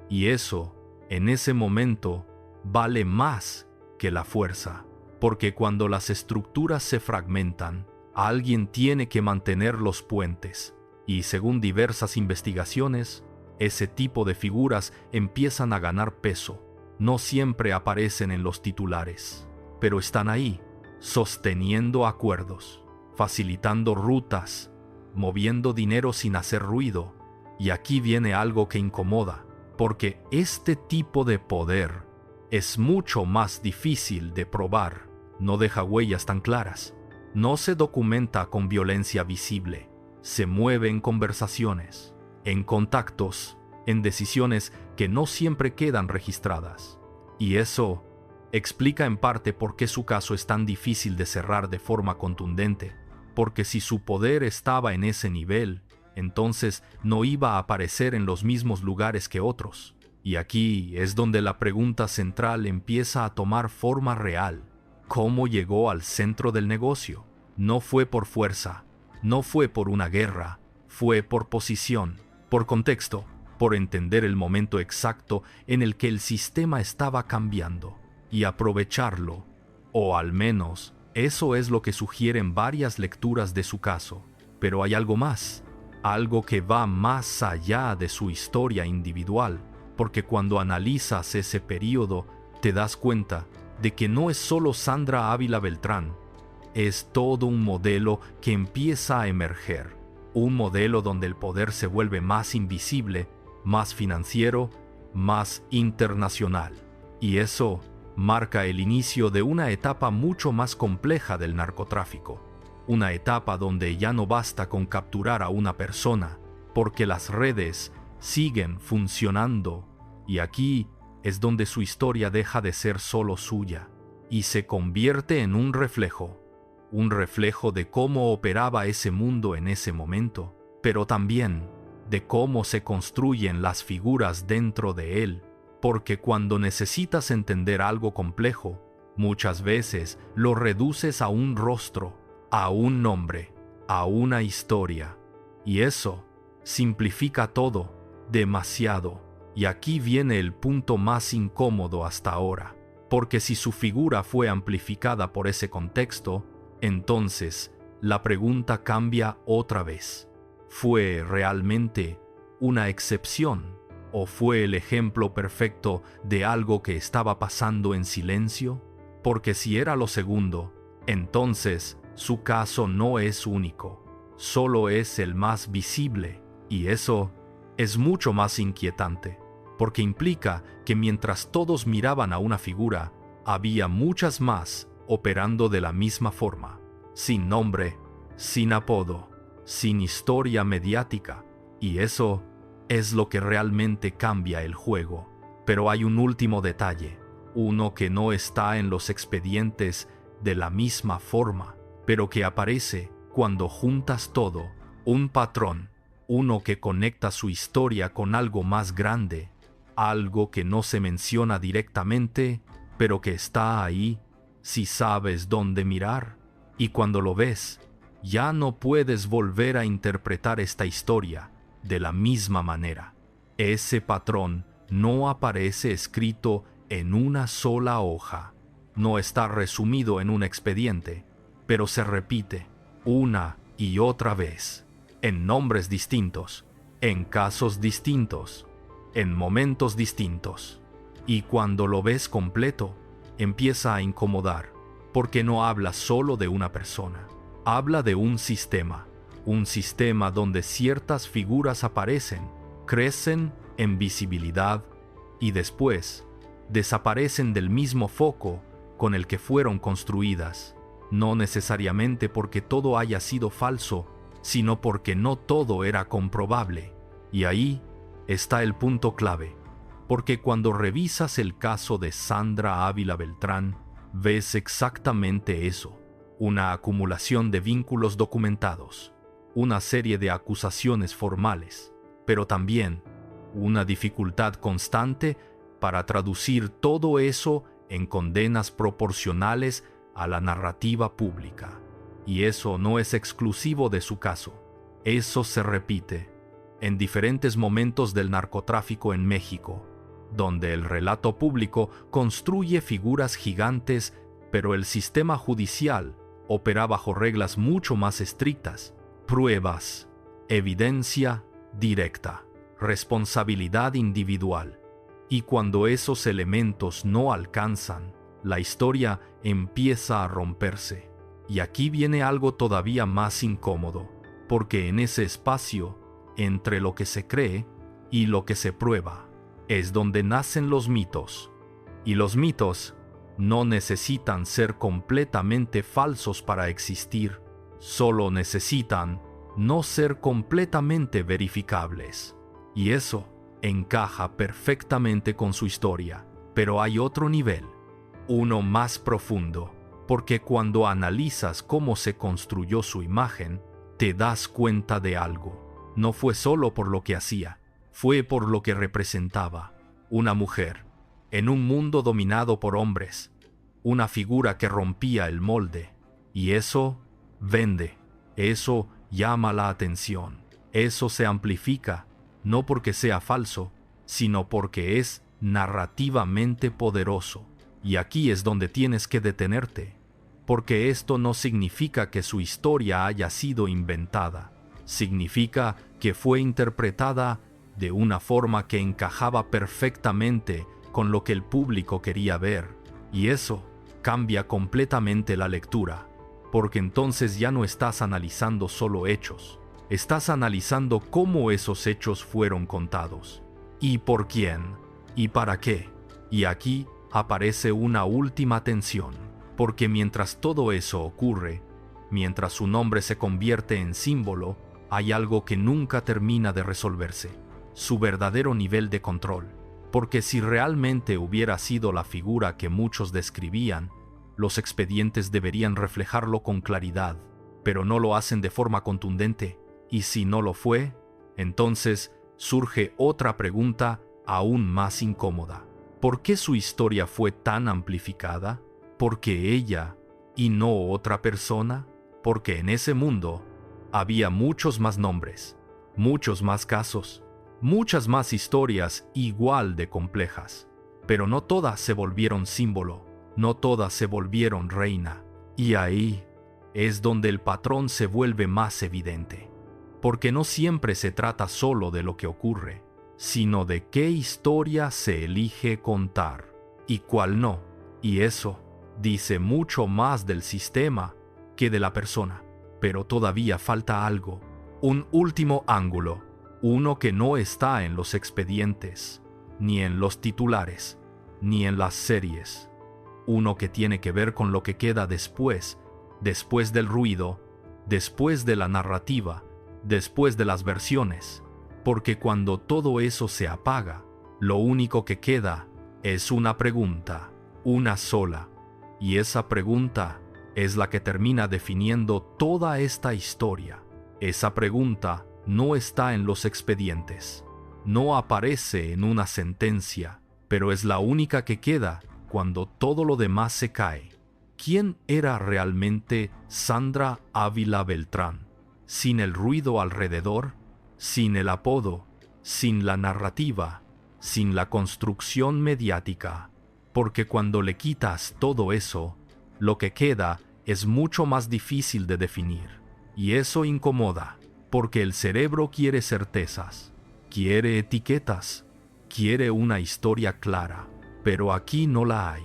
Y eso, en ese momento, vale más que la fuerza, porque cuando las estructuras se fragmentan, alguien tiene que mantener los puentes, y según diversas investigaciones, ese tipo de figuras empiezan a ganar peso. No siempre aparecen en los titulares, pero están ahí, sosteniendo acuerdos, facilitando rutas, moviendo dinero sin hacer ruido. Y aquí viene algo que incomoda, porque este tipo de poder es mucho más difícil de probar, no deja huellas tan claras, no se documenta con violencia visible, se mueve en conversaciones, en contactos, en decisiones que no siempre quedan registradas. Y eso explica en parte por qué su caso es tan difícil de cerrar de forma contundente, porque si su poder estaba en ese nivel, entonces no iba a aparecer en los mismos lugares que otros. Y aquí es donde la pregunta central empieza a tomar forma real. ¿Cómo llegó al centro del negocio? No fue por fuerza, no fue por una guerra, fue por posición, por contexto, por entender el momento exacto en el que el sistema estaba cambiando y aprovecharlo, o al menos eso es lo que sugieren varias lecturas de su caso. Pero hay algo más, algo que va más allá de su historia individual, porque cuando analizas ese periodo te das cuenta de que no es solo Sandra Ávila Beltrán, es todo un modelo que empieza a emerger, un modelo donde el poder se vuelve más invisible, más financiero, más internacional. Y eso marca el inicio de una etapa mucho más compleja del narcotráfico, una etapa donde ya no basta con capturar a una persona, porque las redes siguen funcionando, y aquí es donde su historia deja de ser solo suya y se convierte en un reflejo de cómo operaba ese mundo en ese momento, pero también de cómo se construyen las figuras dentro de él, porque cuando necesitas entender algo complejo, muchas veces lo reduces a un rostro, a un nombre, a una historia, y eso simplifica todo demasiado. Y aquí viene el punto más incómodo hasta ahora, porque si su figura fue amplificada por ese contexto, entonces la pregunta cambia otra vez. ¿Fue realmente una excepción o fue el ejemplo perfecto de algo que estaba pasando en silencio? Porque si era lo segundo, entonces su caso no es único, solo es el más visible, y eso es mucho más inquietante, porque implica que mientras todos miraban a una figura, había muchas más operando de la misma forma, sin nombre, sin apodo, sin historia mediática, y eso es lo que realmente cambia el juego. Pero hay un último detalle, uno que no está en los expedientes de la misma forma, pero que aparece cuando juntas todo, un patrón, uno que conecta su historia con algo más grande, algo que no se menciona directamente, pero que está ahí si sabes dónde mirar. Y cuando lo ves, ya no puedes volver a interpretar esta historia de la misma manera. Ese patrón no aparece escrito en una sola hoja. no está resumido en un expediente, pero se repite una y otra vez, en nombres distintos, en casos distintos, en momentos distintos. Y cuando lo ves completo, empieza a incomodar, porque no habla solo de una persona, habla de un sistema donde ciertas figuras aparecen, crecen en visibilidad y después desaparecen del mismo foco con el que fueron construidas, no necesariamente porque todo haya sido falso, sino porque no todo era comprobable. Y ahí está el punto clave, porque cuando revisas el caso de Sandra Ávila Beltrán, ves exactamente eso, una acumulación de vínculos documentados, una serie de acusaciones formales, pero también una dificultad constante para traducir todo eso en condenas proporcionales a la narrativa pública. Y eso no es exclusivo de su caso. Eso se repite en diferentes momentos del narcotráfico en México, donde el relato público construye figuras gigantes, pero el sistema judicial opera bajo reglas mucho más estrictas: pruebas, evidencia directa, responsabilidad individual. Y cuando esos elementos no alcanzan, la historia empieza a romperse. Y aquí viene algo todavía más incómodo, porque en ese espacio, entre lo que se cree y lo que se prueba, es donde nacen los mitos. Y los mitos no necesitan ser completamente falsos para existir, solo necesitan no ser completamente verificables. Y eso encaja perfectamente con su historia, pero hay otro nivel, uno más profundo, porque cuando analizas cómo se construyó su imagen, te das cuenta de algo. No fue solo por lo que hacía, fue por lo que representaba: una mujer en un mundo dominado por hombres, una figura que rompía el molde. Y eso vende, eso llama la atención, eso se amplifica, no porque sea falso, sino porque es narrativamente poderoso. Y aquí es donde tienes que detenerte, porque esto no significa que su historia haya sido inventada, significa que fue interpretada de una forma que encajaba perfectamente con lo que el público quería ver. Y eso cambia completamente la lectura, porque entonces ya no estás analizando solo hechos, estás analizando cómo esos hechos fueron contados, y por quién, y para qué. Y aquí aparece una última tensión, porque mientras todo eso ocurre, mientras su nombre se convierte en símbolo, hay algo que nunca termina de resolverse: su verdadero nivel de control. Porque si realmente hubiera sido la figura que muchos describían, los expedientes deberían reflejarlo con claridad, pero no lo hacen de forma contundente. Y si no lo fue, entonces surge otra pregunta aún más incómoda: ¿por qué su historia fue tan amplificada? ¿Por qué ella y no otra persona? Porque en ese mundo había muchos más nombres, muchos más casos, muchas más historias igual de complejas, pero no todas se volvieron símbolo, no todas se volvieron reina. Y ahí es donde el patrón se vuelve más evidente, porque no siempre se trata solo de lo que ocurre, sino de qué historia se elige contar y cuál no. Y eso dice mucho más del sistema que de la persona. Pero todavía falta algo, un último ángulo, uno que no está en los expedientes, ni en los titulares, ni en las series. Uno que tiene que ver con lo que queda después del ruido, después de la narrativa, después de las versiones. Porque cuando todo eso se apaga, lo único que queda es una pregunta, una sola. Y esa pregunta es la que termina definiendo toda esta historia. Esa pregunta no está en los expedientes, no aparece en una sentencia, pero es la única que queda cuando todo lo demás se cae. ¿Quién era realmente Sandra Ávila Beltrán? Sin el ruido alrededor, sin el apodo, sin la narrativa, sin la construcción mediática. porque cuando le quitas todo eso, lo que queda es mucho más difícil de definir. Y eso incomoda, porque el cerebro quiere certezas, quiere etiquetas, quiere una historia clara, pero aquí no la hay.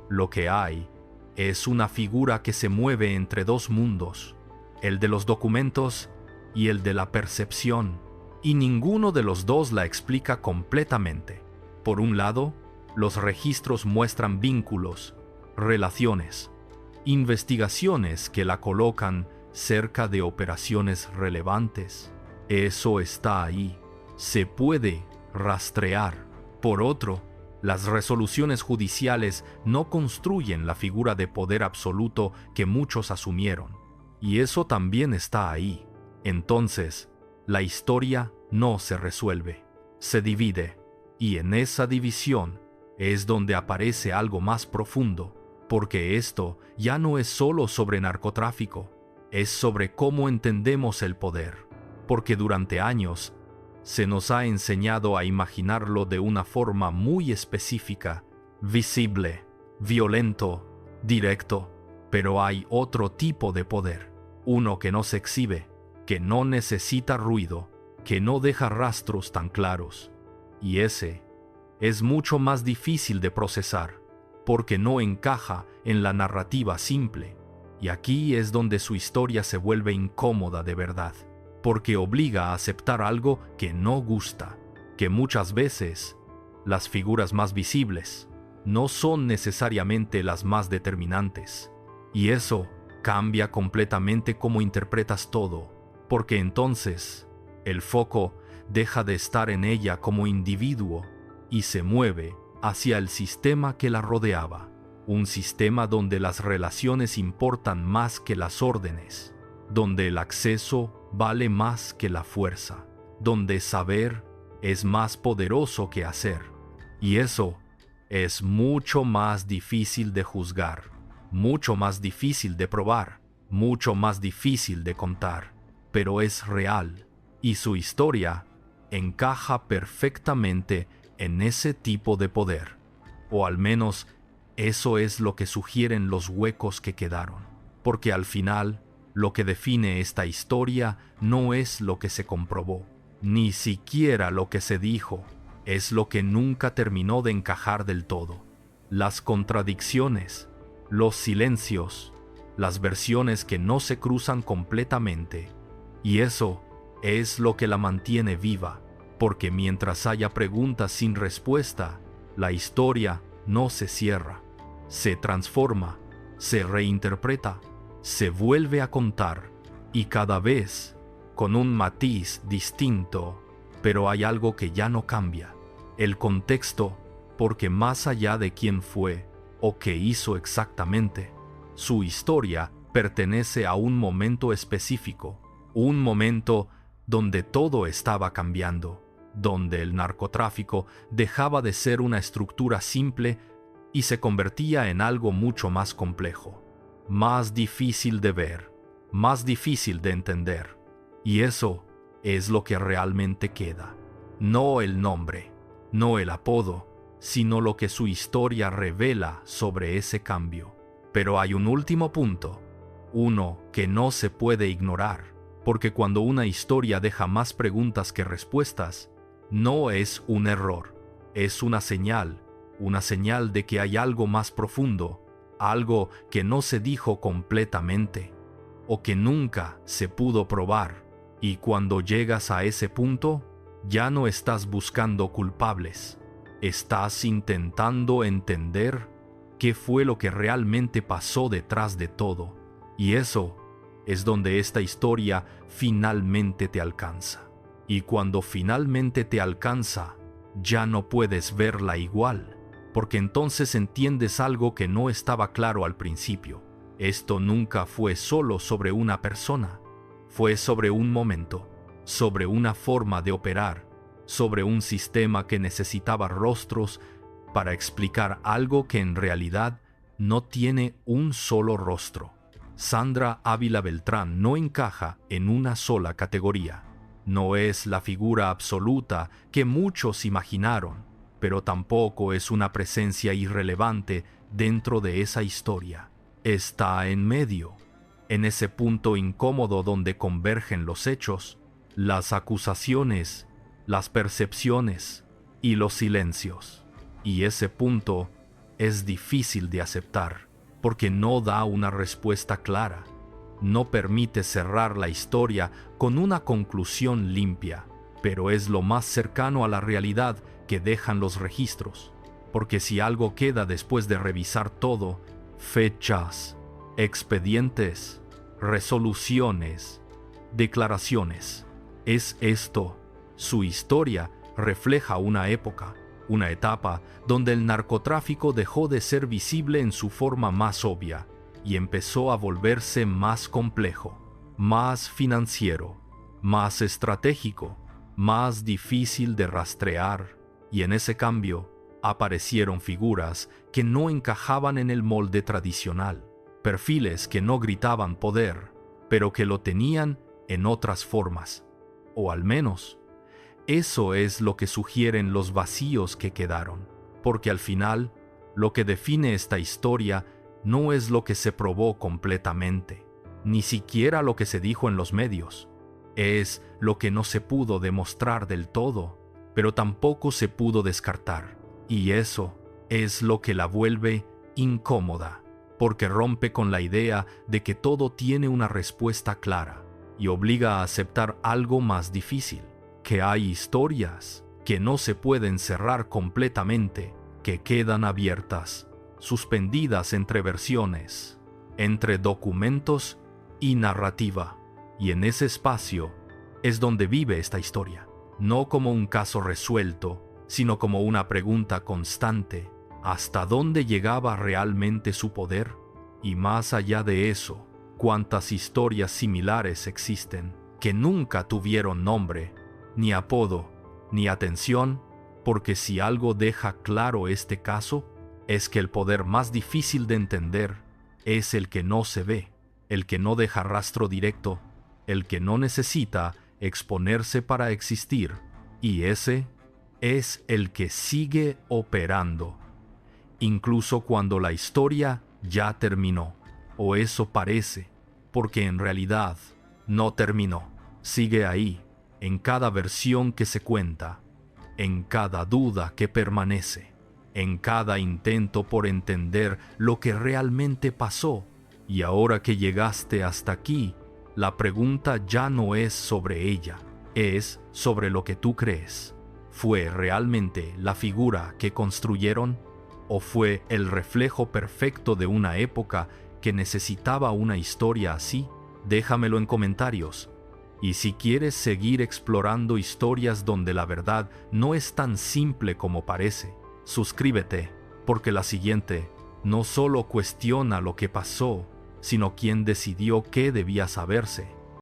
Lo que hay es una figura que se mueve entre dos mundos, el de los documentos y el de la percepción, y ninguno de los dos la explica completamente. Por un lado, los registros muestran vínculos, relaciones, investigaciones que la colocan cerca de operaciones relevantes. Eso está ahí, se puede rastrear. Por otro, las resoluciones judiciales no construyen la figura de poder absoluto que muchos asumieron, y eso también está ahí. Entonces, la historia no se resuelve, se divide, y en esa división es donde aparece algo más profundo, porque esto ya no es solo sobre narcotráfico, es sobre cómo entendemos el poder, porque durante años se nos ha enseñado a imaginarlo de una forma muy específica, visible, violento, directo, pero hay otro tipo de poder, uno que no se exhibe, que no necesita ruido, que no deja rastros tan claros, y ese es mucho más difícil de procesar, porque no encaja en la narrativa simple, y aquí es donde su historia se vuelve incómoda de verdad, porque obliga a aceptar algo que no gusta, que muchas veces las figuras más visibles no son necesariamente las más determinantes, y eso cambia completamente cómo interpretas todo, porque entonces el foco deja de estar en ella como individuo y se mueve hacia el sistema que la rodeaba, un sistema donde las relaciones importan más que las órdenes, donde el acceso vale más que la fuerza, donde saber es más poderoso que hacer. Y eso es mucho más difícil de juzgar, mucho más difícil de probar, mucho más difícil de contar, pero es real, y su historia encaja perfectamente en ese tipo de poder, o al menos eso es lo que sugieren los huecos que quedaron, porque al final lo que define esta historia no es lo que se comprobó, ni siquiera lo que se dijo, es lo que nunca terminó de encajar del todo. Las contradicciones, los silencios, las versiones que no se cruzan completamente, y eso es lo que la mantiene viva, porque mientras haya preguntas sin respuesta, la historia no se cierra, se transforma, se reinterpreta, se vuelve a contar, y cada vez con un matiz distinto, pero hay algo que ya no cambia, el contexto, porque más allá de quién fue o qué hizo exactamente, su historia pertenece a un momento específico, un momento donde todo estaba cambiando, donde el narcotráfico dejaba de ser una estructura simple y se convertía en algo mucho más complejo, más difícil de ver, más difícil de entender. Y eso es lo que realmente queda. No el nombre, no el apodo, sino lo que su historia revela sobre ese cambio. Pero hay un último punto, uno que no se puede ignorar, porque cuando una historia deja más preguntas que respuestas, no es un error, es una señal de que hay algo más profundo, algo que no se dijo completamente, o que nunca se pudo probar. Y cuando llegas a ese punto, ya no estás buscando culpables, estás intentando entender qué fue lo que realmente pasó detrás de todo. Y eso es donde esta historia finalmente te alcanza. Y cuando finalmente te alcanza, ya no puedes verla igual, porque entonces entiendes algo que no estaba claro al principio. Esto nunca fue solo sobre una persona, fue sobre un momento, sobre una forma de operar, sobre un sistema que necesitaba rostros para explicar algo que en realidad no tiene un solo rostro. Sandra Ávila Beltrán no encaja en una sola categoría. No es la figura absoluta que muchos imaginaron. pero tampoco es una presencia irrelevante dentro de esa historia. Está en medio, en ese punto incómodo donde convergen los hechos, las acusaciones, las percepciones y los silencios. Y ese punto es difícil de aceptar, porque no da una respuesta clara, no permite cerrar la historia con una conclusión limpia, pero es lo más cercano a la realidad que dejan los registros, porque si algo queda después de revisar todo, fechas, expedientes, resoluciones, declaraciones, es esto. Su historia refleja una época, una etapa donde el narcotráfico dejó de ser visible en su forma más obvia y empezó a volverse más complejo, más financiero, más estratégico, más difícil de rastrear, y en ese cambio aparecieron figuras que no encajaban en el molde tradicional, perfiles que no gritaban poder, pero que lo tenían en otras formas, o al menos eso es lo que sugieren los vacíos que quedaron, porque al final, lo que define esta historia no es lo que se probó completamente, ni siquiera lo que se dijo en los medios. Es lo que no se pudo demostrar del todo, pero tampoco se pudo descartar. Y eso es lo que la vuelve incómoda, porque rompe con la idea de que todo tiene una respuesta clara y obliga a aceptar algo más difícil. Que hay historias que no se pueden cerrar completamente, que quedan abiertas, suspendidas entre versiones, entre documentos y narrativa. Y en ese espacio es donde vive esta historia, no como un caso resuelto, sino como una pregunta constante: ¿hasta dónde llegaba realmente su poder? Y más allá de eso, ¿cuántas historias similares existen que nunca tuvieron nombre, ni apodo, ni atención? Porque si algo deja claro este caso, es que el poder más difícil de entender es el que no se ve, el que no deja rastro directo, el que no necesita exponerse para existir, y ese es el que sigue operando, incluso cuando la historia ya terminó, o eso parece, porque en realidad no terminó, sigue ahí, en cada versión que se cuenta, en cada duda que permanece, en cada intento por entender lo que realmente pasó. Y ahora que llegaste hasta aquí, la pregunta ya no es sobre ella, es sobre lo que tú crees. ¿Fue realmente la figura que construyeron? ¿O fue el reflejo perfecto de una época que necesitaba una historia así? Déjamelo en comentarios. Y si quieres seguir explorando historias donde la verdad no es tan simple como parece, suscríbete, porque la siguiente no solo cuestiona lo que pasó, sino quién decidió qué debía saberse.